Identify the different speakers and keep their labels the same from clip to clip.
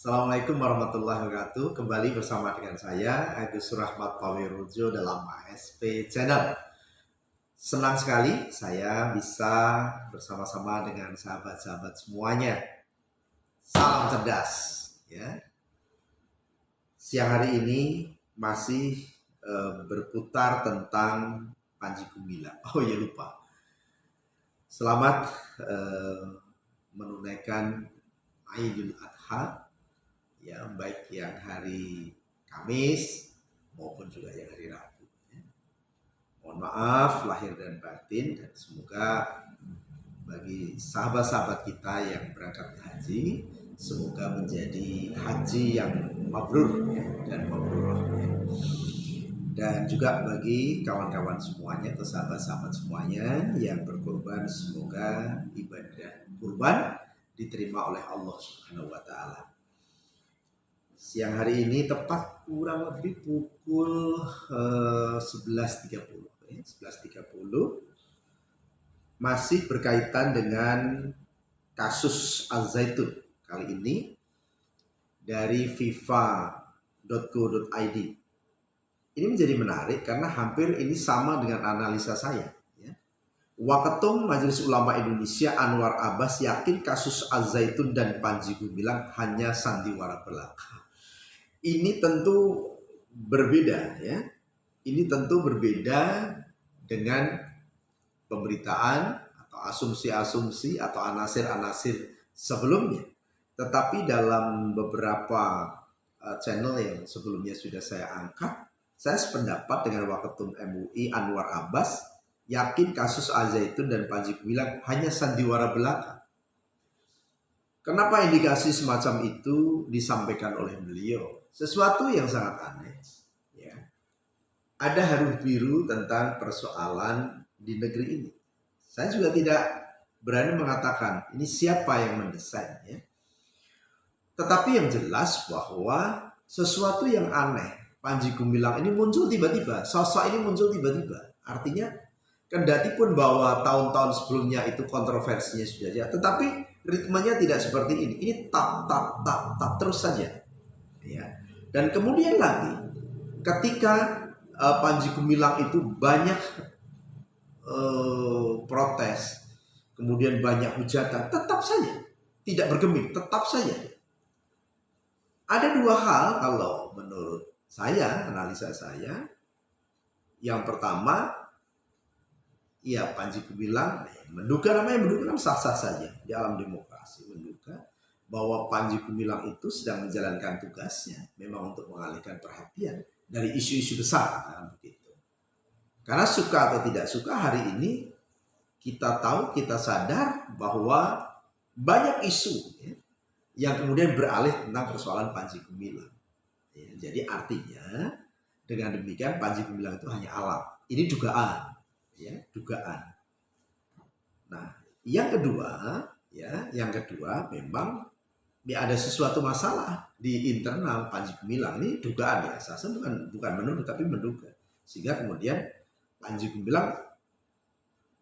Speaker 1: Assalamualaikum warahmatullahi wabarakatuh. Kembali bersama dengan saya Agus Rahmat Pawirujo dalam ASP Channel. Senang sekali saya bisa bersama-sama dengan sahabat-sahabat semuanya. Salam cerdas, ya. Siang hari ini masih berputar tentang Panji Gumilang. Oh ya, lupa. Selamat menunaikan Idul Adha, ya, baik yang hari Kamis maupun juga yang hari Rabu. Mohon maaf lahir dan batin, dan semoga bagi sahabat-sahabat kita yang berangkat ke haji, semoga menjadi haji yang mabrur dan mabrurah. Dan juga bagi kawan-kawan semuanya atau sahabat-sahabat semuanya yang berkorban, semoga ibadah kurban diterima oleh Allah Subhanahu wa Ta'ala. Siang hari ini tepat kurang lebih pukul 11.30, 11.30, masih berkaitan dengan kasus Al-Zaitun kali ini dari fifa.co.id. Ini menjadi menarik karena hampir ini sama dengan analisa saya. Waketum Majelis Ulama Indonesia Anwar Abbas yakin kasus Al-Zaitun dan Panji Gumilang hanya sandiwara belaka. Ini tentu berbeda, ya. Ini tentu berbeda dengan pemberitaan atau asumsi-asumsi atau anasir-anasir sebelumnya. Tetapi dalam beberapa channel yang sebelumnya sudah saya angkat, saya sependapat dengan Waketum MUI Anwar Abbas yakin kasus Al-Zaitun dan Panji Gumilang hanya sandiwara belaka. Kenapa indikasi semacam itu disampaikan oleh beliau? Sesuatu yang sangat aneh. Ya. Ada harum biru tentang persoalan di negeri ini. Saya juga tidak berani mengatakan ini siapa yang mendesain. Ya. Tetapi yang jelas bahwa sesuatu yang aneh, Panji Gumilang ini muncul tiba-tiba. Sosok ini muncul tiba-tiba. Artinya kendati pun bahwa tahun-tahun sebelumnya itu kontroversinya sudah ada, tetapi ritmenya tidak seperti ini. Ini tap terus saja. Ya. Dan kemudian lagi, ketika Panji Gumilang itu banyak protes, kemudian banyak hujatan, tetap saja tidak bergeming, tetap saja. Ada dua hal kalau menurut saya, analisa saya. Yang pertama, ya Panji Gumilang menduga, namanya menduga kan sah-sah saja di alam demokrasi, menduga bahwa Panji Gumilang itu sedang menjalankan tugasnya memang untuk mengalihkan perhatian dari isu-isu besar, kan, begitu. Karena suka atau tidak suka, hari ini kita tahu, kita sadar bahwa banyak isu, ya, yang kemudian beralih tentang persoalan Panji Gumilang. Ya, jadi artinya dengan demikian Panji Gumilang itu hanya alat. Ini dugaan. Ya, dugaan. Nah, yang kedua memang ada sesuatu masalah di internal Panji Gumilang. Ini dugaan, ya, saya bukan menuduh tapi menduga, sehingga kemudian Panji Gumilang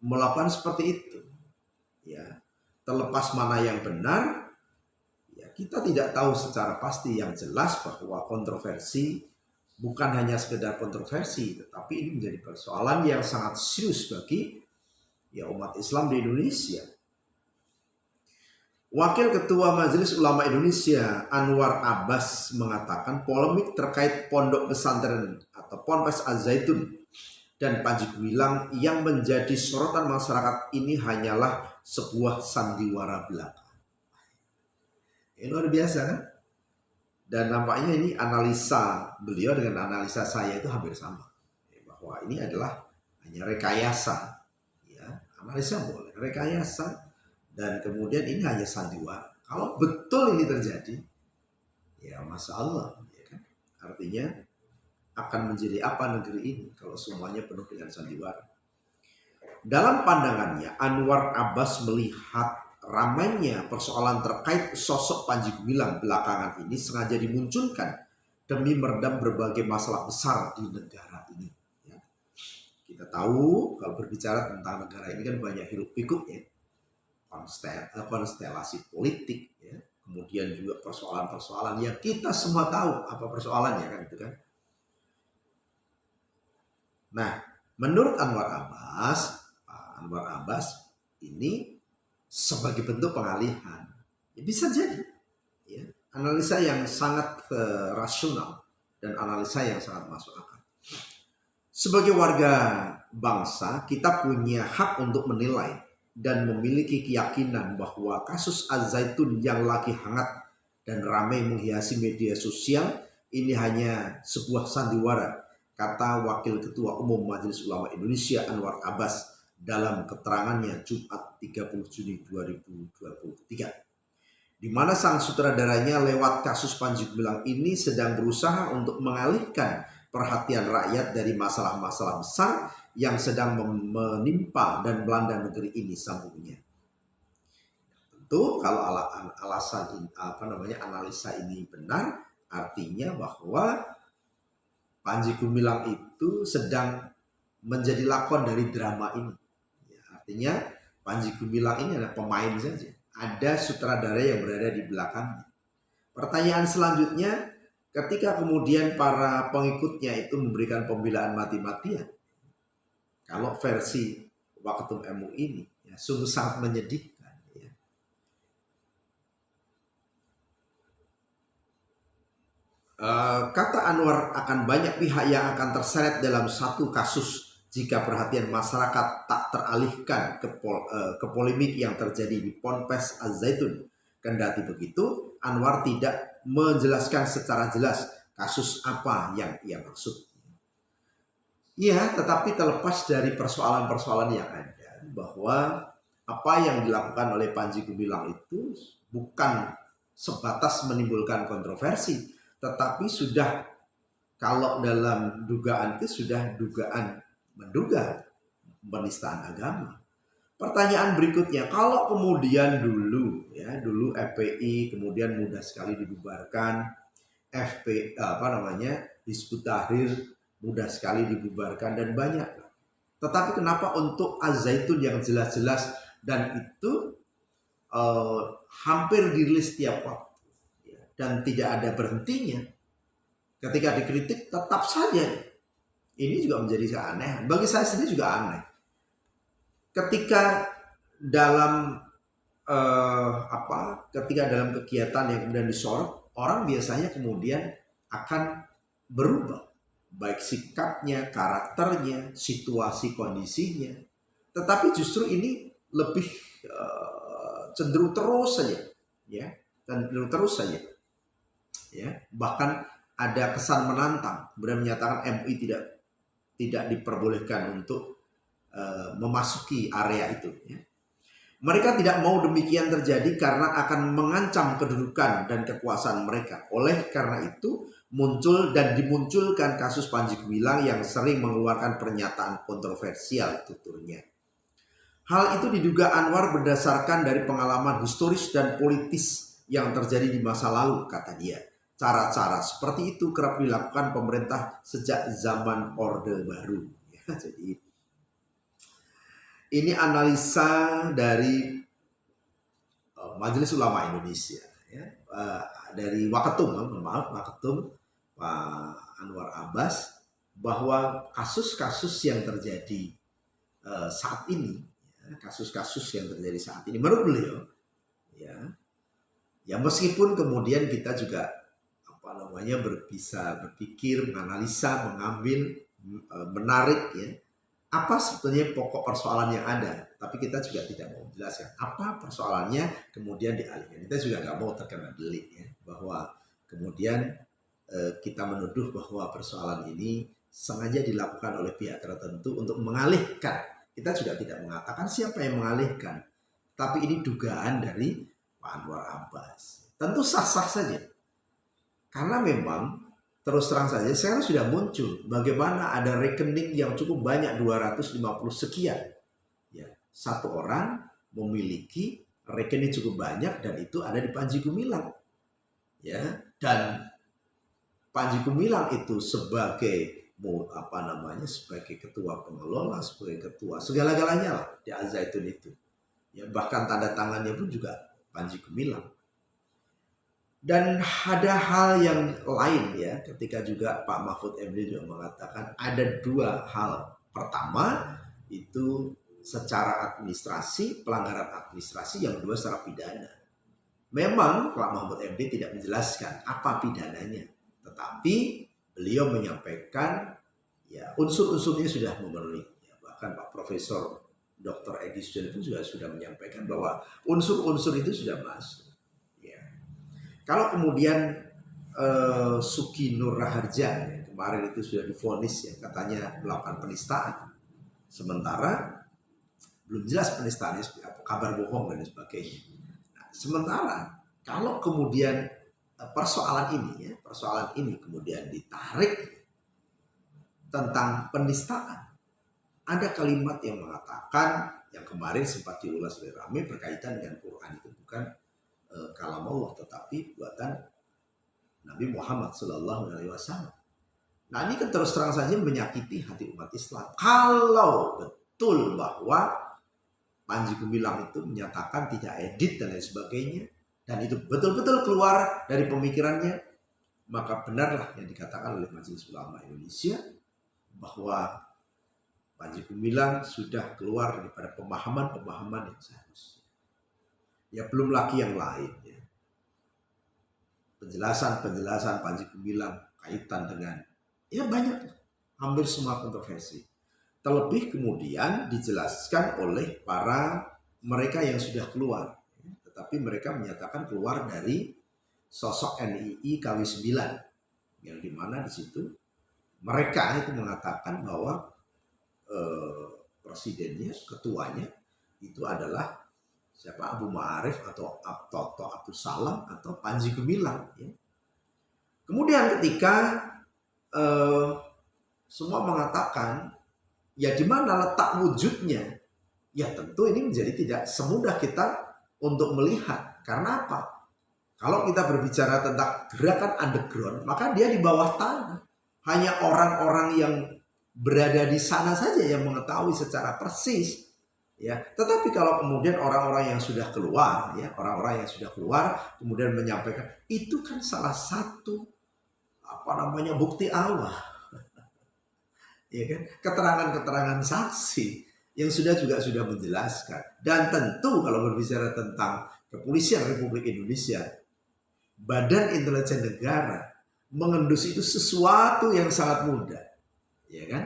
Speaker 1: melakukan seperti itu. Ya, terlepas mana yang benar, ya, kita tidak tahu secara pasti. Yang jelas bahwa kontroversi bukan hanya sekedar kontroversi, tetapi ini menjadi persoalan yang sangat serius bagi, ya, umat Islam di Indonesia. Wakil Ketua Majelis Ulama Indonesia Anwar Abbas mengatakan polemik terkait pondok pesantren atau Ponpes Al-Zaitun dan Panji Gumilang yang menjadi sorotan masyarakat ini hanyalah sebuah sandiwara belaka. Ini luar biasa, kan? Dan nampaknya ini analisa beliau dengan analisa saya itu hampir sama, bahwa ini adalah hanya rekayasa, ya, analisa boleh, rekayasa, dan kemudian ini hanya sandiwara. Kalau betul ini terjadi, ya masya Allah, ya kan? Artinya akan menjadi apa negeri ini kalau semuanya penuh dengan sandiwara. Dalam pandangannya, Anwar Abbas melihat ramainya persoalan terkait sosok Panji Gumilang belakangan ini sengaja dimunculkan demi meredam berbagai masalah besar di negara ini. Ya. Kita tahu kalau berbicara tentang negara ini kan banyak hiruk pikuk, ya, konstelasi politik, ya, kemudian juga persoalan-persoalan yang kita semua tahu apa persoalannya kan itu kan. Nah, menurut Pak Anwar Abbas ini sebagai bentuk pengalihan, ya bisa jadi, ya, analisa yang sangat rasional dan analisa yang sangat masuk akal. Sebagai warga bangsa, kita punya hak untuk menilai dan memiliki keyakinan bahwa kasus Az-Zaitun yang lagi hangat dan ramai menghiasi media sosial ini hanya sebuah sandiwara, kata Wakil Ketua Umum Majelis Ulama Indonesia Anwar Abbas dalam keterangannya Jumat 30 Juni 2023. Di mana sang sutradaranya lewat kasus Panji Gumilang ini sedang berusaha untuk mengalihkan perhatian rakyat dari masalah-masalah besar yang sedang menimpa dan melanda negeri ini, sambungnya. Tentu kalau analisa ini benar, artinya bahwa Panji Gumilang itu sedang menjadi lakon dari drama ini. Ya, artinya Panji Gumilang ini adalah pemain saja. Ada sutradara yang berada di belakangnya. Pertanyaan selanjutnya, ketika kemudian para pengikutnya itu memberikan pembelaan mati-matian, kalau versi Waketum MUI ini ya, sungguh sangat menyedihkan. Ya. Kata Anwar, akan banyak pihak yang akan terseret dalam satu kasus jika perhatian masyarakat tak teralihkan ke polemik yang terjadi di Ponpes Az-Zaitun. Kendati begitu, Anwar tidak menjelaskan secara jelas kasus apa yang ia maksud. Ya, tetapi terlepas dari persoalan-persoalan yang ada, bahwa apa yang dilakukan oleh Panji Gumilang itu bukan sebatas menimbulkan kontroversi, tetapi sudah, kalau dalam dugaan itu sudah dugaan menduga penistaan agama. Pertanyaan berikutnya, kalau kemudian dulu FPI kemudian mudah sekali dibubarkan, Hizbut Tahrir mudah sekali dibubarkan dan banyak. Tetapi kenapa untuk Az-Zaitun yang jelas-jelas dan itu hampir dirilis setiap waktu, ya, dan tidak ada berhentinya. Ketika dikritik tetap saja. Ini juga menjadi aneh. Bagi saya sendiri juga aneh. Ketika dalam kegiatan yang kemudian disorot, orang biasanya kemudian akan berubah, baik sikapnya, karakternya, situasi kondisinya. Tetapi justru ini lebih cenderung terus saja, ya, cenderung terus saja, ya. Bahkan ada kesan menantang, kemudian menyatakan MUI tidak diperbolehkan untuk memasuki area itu. Ya. Mereka tidak mau demikian terjadi karena akan mengancam kedudukan dan kekuasaan mereka. Oleh karena itu dimunculkan kasus Panji Gumilang yang sering mengeluarkan pernyataan kontroversial, tuturnya. Hal itu diduga Anwar berdasarkan dari pengalaman historis dan politis yang terjadi di masa lalu, kata dia. Cara-cara seperti itu kerap dilakukan pemerintah sejak zaman Orde Baru. Ya, jadi ini analisa dari Majelis Ulama Indonesia, ya, dari Waketum Pak Anwar Abbas, bahwa kasus-kasus yang terjadi saat ini, menurut beliau, ya meskipun kemudian kita juga bisa berpikir, menganalisa, mengambil, menarik, ya, apa sebetulnya pokok persoalan yang ada, tapi kita juga tidak mau menjelaskan apa persoalannya, kemudian dialihkan. Kita juga nggak mau terkena delik, ya, bahwa kemudian kita menuduh bahwa persoalan ini sengaja dilakukan oleh pihak tertentu untuk mengalihkan. Kita juga tidak mengatakan siapa yang mengalihkan, tapi ini dugaan dari Pak Anwar Abbas. Tentu sah-sah saja. Karena memang terus terang saja sekarang sudah muncul bagaimana ada rekening yang cukup banyak, 250 sekian. Ya, satu orang memiliki rekening cukup banyak dan itu ada di Panji Gumilang. Ya, dan Panji Gumilang itu sebagai sebagai ketua pengelola, sebagai ketua segala-galanya lah di Az-Zaitun itu. Ya, bahkan tanda tangannya pun juga Panji Gumilang. Dan ada hal yang lain ya, ketika juga Pak Mahfud MD juga mengatakan ada dua hal. Pertama itu secara administrasi, pelanggaran administrasi, yang kedua secara pidana. Memang Pak Mahfud MD tidak menjelaskan apa pidananya, tetapi beliau menyampaikan ya unsur-unsurnya sudah memenuhi. Ya, bahkan Pak Profesor Dr. Edi Sujono pun sudah menyampaikan bahwa unsur-unsur itu sudah masuk. Ya. Kalau kemudian Suki Nur Raharja ya, kemarin itu sudah divonis ya, katanya melakukan penistaan, sementara belum jelas penistaannya kabar bohong dan sebagainya. Nah, sementara kalau kemudian persoalan ini kemudian ditarik tentang penistaan, ada kalimat yang mengatakan yang kemarin sempat diulas oleh Rame berkaitan dengan Quran itu bukan kalam Allah tetapi buatan Nabi Muhammad Sallallahu Alaihi Wasallam. Nah ini kan terus terang saja menyakiti hati umat Islam. Kalau betul bahwa Panji Gumilang itu menyatakan tidak edit dan lain sebagainya, dan itu betul-betul keluar dari pemikirannya, maka benarlah yang dikatakan oleh Majelis Ulama Indonesia bahwa Panji Gumilang sudah keluar daripada pemahaman-pemahaman yang seharusnya. Ya belum lagi yang lain ya. Penjelasan Panji Gumilang kaitan dengan ya banyak, hampir semua kontroversi. Terlebih kemudian dijelaskan oleh para mereka yang sudah keluar. Tetapi mereka menyatakan keluar dari sosok NII KW 9. Yang dimana di situ mereka itu mengatakan bahwa presidennya, ketuanya itu adalah siapa, Abu Ma'arif atau Toto Abdul Salam atau Panji Gumilang. Ya. Kemudian ketika semua mengatakan ya di mana letak wujudnya, ya tentu ini menjadi tidak semudah kita untuk melihat. Karena apa? Kalau kita berbicara tentang gerakan underground, maka dia di bawah tanah. Hanya orang-orang yang berada di sana saja yang mengetahui secara persis. Ya, tetapi kalau kemudian orang-orang yang sudah keluar, ya orang-orang yang sudah keluar kemudian menyampaikan, itu kan salah satu bukti Allah. Ya kan? Keterangan-keterangan saksi yang sudah menjelaskan. Dan tentu kalau berbicara tentang Kepolisian Republik Indonesia, Badan Intelijen Negara, mengendus itu sesuatu yang sangat mudah. Ya kan?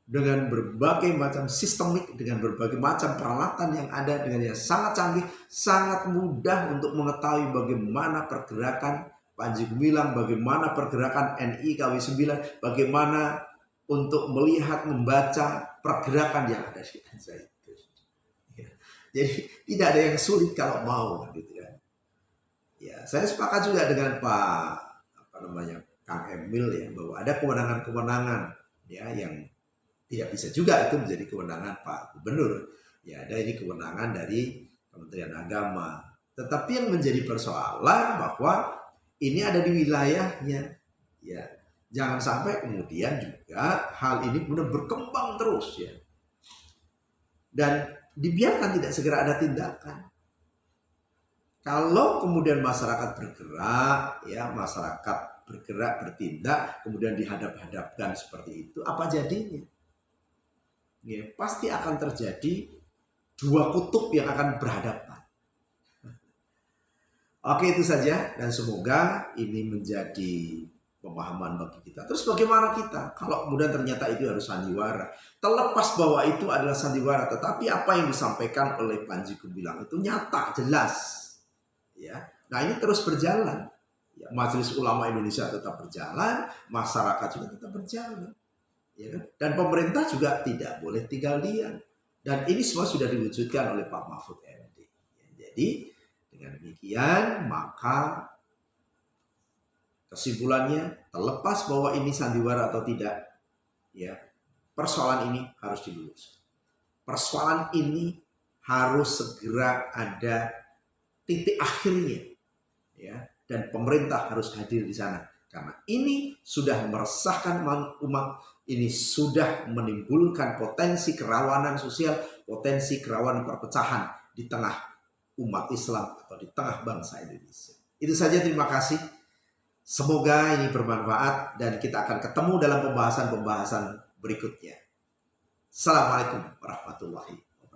Speaker 1: Dengan berbagai macam sistemik, dengan berbagai macam peralatan yang ada, dengan yang sangat canggih, sangat mudah untuk mengetahui bagaimana pergerakan Panji Gumilang, bagaimana pergerakan NII KW 9, bagaimana untuk melihat, membaca pergerakan yang ada di Al-Zaitun. Ya. Jadi tidak ada yang sulit kalau mau, gitu kan. Ya, saya sepakat juga dengan Kang Emil ya, bahwa ada kewenangan-kewenangan ya yang tidak bisa juga itu menjadi kewenangan Pak Gubernur. Ya, ada ini kewenangan dari Kementerian Agama. Tetapi yang menjadi persoalan bahwa ini ada di wilayahnya. Ya, jangan sampai kemudian juga hal ini kemudian berkembang terus ya. Dan dibiarkan tidak segera ada tindakan. Kalau kemudian masyarakat bergerak, ya masyarakat bergerak, bertindak, kemudian dihadap-hadapkan seperti itu, apa jadinya? Ya, pasti akan terjadi dua kutub yang akan berhadapan. Oke, itu saja dan semoga ini menjadi pemahaman bagi kita. Terus bagaimana kita kalau kemudian ternyata itu harus sandiwara? Terlepas bahwa itu adalah sandiwara, tetapi apa yang disampaikan oleh Panji Gumilang itu nyata, jelas. Ya, nah ini terus berjalan. Ya, Majelis Ulama Indonesia tetap berjalan, masyarakat juga tetap berjalan. Ya kan? Dan pemerintah juga tidak boleh tinggal diam. Dan ini semua sudah diwujudkan oleh Pak Mahfud MD. Ya, jadi dengan demikian maka kesimpulannya, terlepas bahwa ini sandiwara atau tidak, ya persoalan ini harus diluruskan. Persoalan ini harus segera ada titik akhirnya, ya, dan pemerintah harus hadir di sana. Karena ini sudah meresahkan umat, ini sudah menimbulkan potensi kerawanan sosial, potensi kerawanan perpecahan di tengah umat Islam atau di tengah bangsa Indonesia. Itu saja, terima kasih. Semoga ini bermanfaat dan kita akan ketemu dalam pembahasan-pembahasan berikutnya. Assalamualaikum warahmatullahi wabarakatuh.